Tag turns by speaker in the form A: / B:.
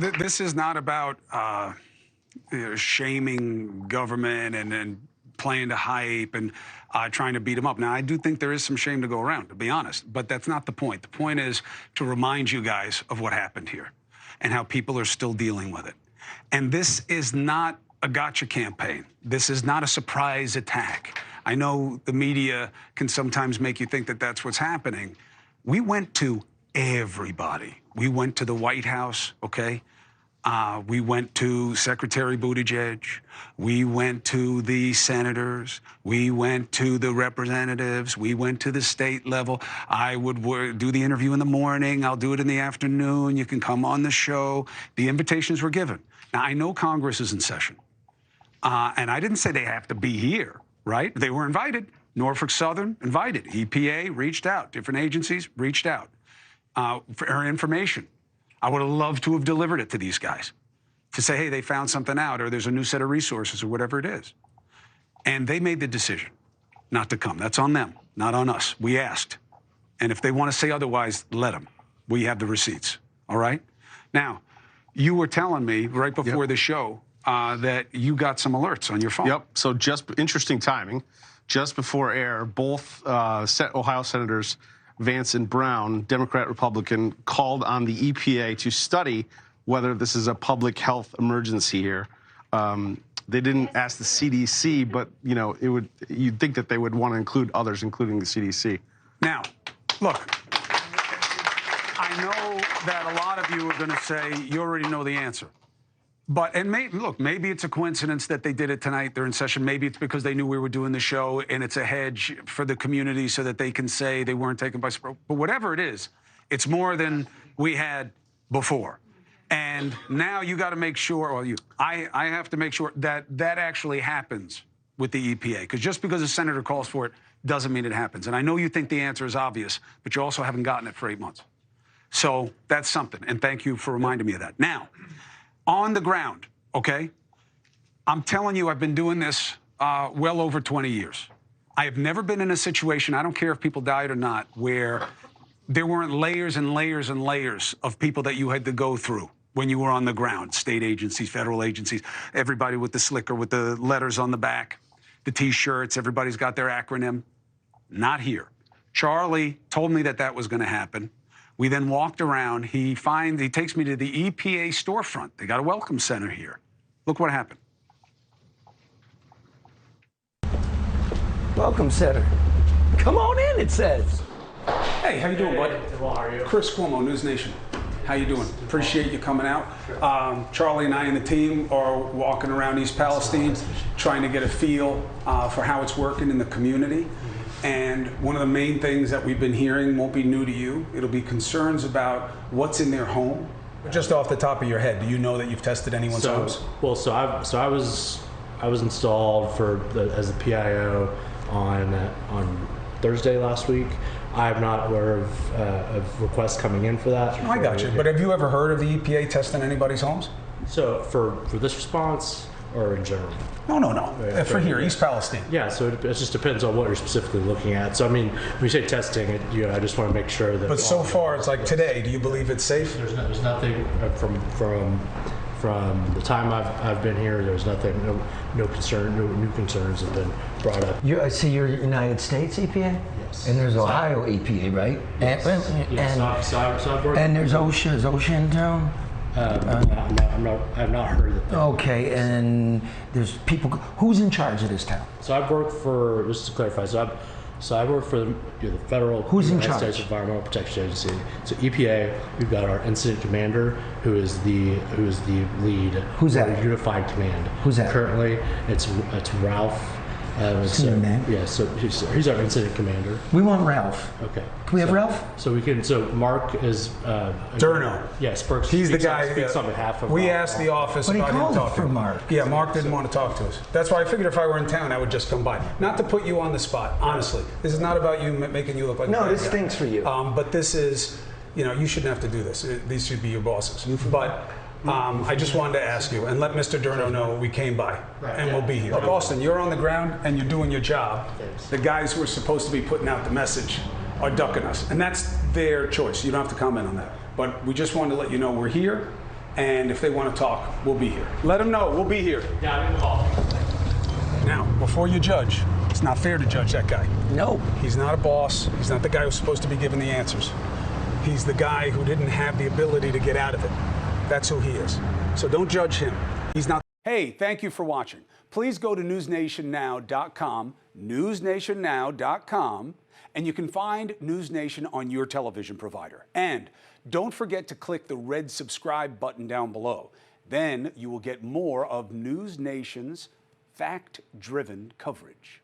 A: This is not about shaming government and playing to hype and trying to beat them up. Now, I do think there is some shame to go around, to be honest, but that's not the point. The point is to remind you guys of what happened here and how people are still dealing with it. And this is not a gotcha campaign. This is not a surprise attack. I know the media can sometimes make you think that that's what's happening. We went to everybody. We went to the White House, okay? We went to Secretary Buttigieg. We went to the senators. We went to the representatives. We went to the state level. I would do the interview in the morning. I'll do it in the afternoon. You can come on the show. The invitations were given. Now, I know Congress is in session. And I didn't say they have to be here, right? They were invited. Norfolk Southern invited. EPA reached out. Different agencies reached out for information. I would have loved to have delivered it to these guys to say, hey, they found something out, or there's a new set of resources, or whatever it is. And they made the decision not to come. That's on them, not on us. We asked. And if they want to say otherwise, let them. We have the receipts, all right? Now, you were telling me right before the show that you got some alerts on your phone.
B: Yep, so just interesting timing. Just before air, both Ohio Senators Vance and Brown, Democrat, Republican, called on the EPA to study whether this is a public health emergency here. They didn't ask the CDC, but you'd think that they would want to include others, including the CDC.
A: Now, look, I know that a lot of you are going to say you already know the answer. But, and maybe it's a coincidence that they did it tonight. They're in session. Maybe it's because they knew we were doing the show and it's a hedge for the community so that they can say they weren't taken by surprise. But whatever it is, it's more than we had before. And now you got to make sure, or I have to make sure that that actually happens with the EPA. Because just because a senator calls for it doesn't mean it happens. And I know you think the answer is obvious, but you also haven't gotten it for 8 months. So that's something. And thank you for reminding me of that. Now, on the ground, okay? I'm telling you, I've been doing this well over 20 years. I have never been in a situation, I don't care if people died or not, where there weren't layers and layers and layers of people that you had to go through when you were on the ground. State agencies, federal agencies, everybody with the slicker, with the letters on the back, the T-shirts, everybody's got their acronym. Not here. Charlie told me that that was going to happen. We then walked around. He takes me to the EPA storefront. They got a welcome center here. Look what happened.
C: Welcome center. Come on in, it says.
A: Hey, how you doing, bud?
D: Well, how are you?
A: Chris Cuomo, NewsNation. How you doing? Appreciate you coming out. Charlie and I and the team are walking around East Palestine, trying to get a feel for how it's working in the community. And one of the main things that we've been hearing won't be new to you. It'll be concerns about what's in their home. Just off the top of your head, do you know that you've tested anyone's homes?
D: Well, I was installed as a PIO on Thursday last week. I'm not aware of requests coming in for that.
A: I got you. But have you ever heard of the EPA testing anybody's homes?
D: So for this response, or in general?
A: No. For here, East Palestine.
D: Yeah, so it just depends on what you're specifically looking at. So I mean, when you say testing, I just want to make sure that.
A: But so far, it's like today. Do you believe it's safe?
D: There's nothing from the time I've been here. There's nothing, no concern, no new concerns have been brought up.
C: I see you're United States EPA?
D: Yes.
C: And there's Ohio EPA, right?
D: Yes.
C: And there's OSHA. Is OSHA in town?
D: I've not heard of that.
C: Okay, and there's people. Who's in charge of this town?
D: So I've worked for, just to clarify, so I work for the federal United States Environmental Protection Agency. So EPA, we've got our incident commander, who is the lead.
C: Who's that?
D: Unified command.
C: Who's that?
D: Currently, it's Ralph. Yeah, so he's our incident commander.
C: We want Ralph.
D: Okay.
C: Can we have Ralph?
D: So Mark is
A: Durno.
D: Yes,
A: he's the guy.
D: Speaks on behalf of.
A: We asked the office
C: but
A: about him talking.
C: For Mark.
A: Yeah, Mark didn't want to talk to us. That's why I figured if I were in town, I would just come by. Not to put you on the spot, honestly. This is not about you making you look like.
C: No, this stinks for you.
A: But this is, you shouldn't have to do this. These should be your bosses. But. I just wanted to ask you, and let Mr. Durno know we came by, and we'll be here. Look, Austin, you're on the ground, and you're doing your job. The guys who are supposed to be putting out the message are ducking us, and that's their choice. You don't have to comment on that. But we just wanted to let you know we're here, And if they want to talk, we'll be here. Let them know. We'll be here.
D: Yeah, I'm involved.
A: Now, before you judge, it's not fair to judge that guy.
C: No.
A: He's not a boss. He's not the guy who's supposed to be giving the answers. He's the guy who didn't have the ability to get out of it. That's who he is. So don't judge him. He's not. Hey, thank you for watching. Please go to newsnationnow.com, newsnationnow.com, and you can find NewsNation on your television provider. And don't forget to click the red subscribe button down below. Then you will get more of NewsNation's fact-driven coverage.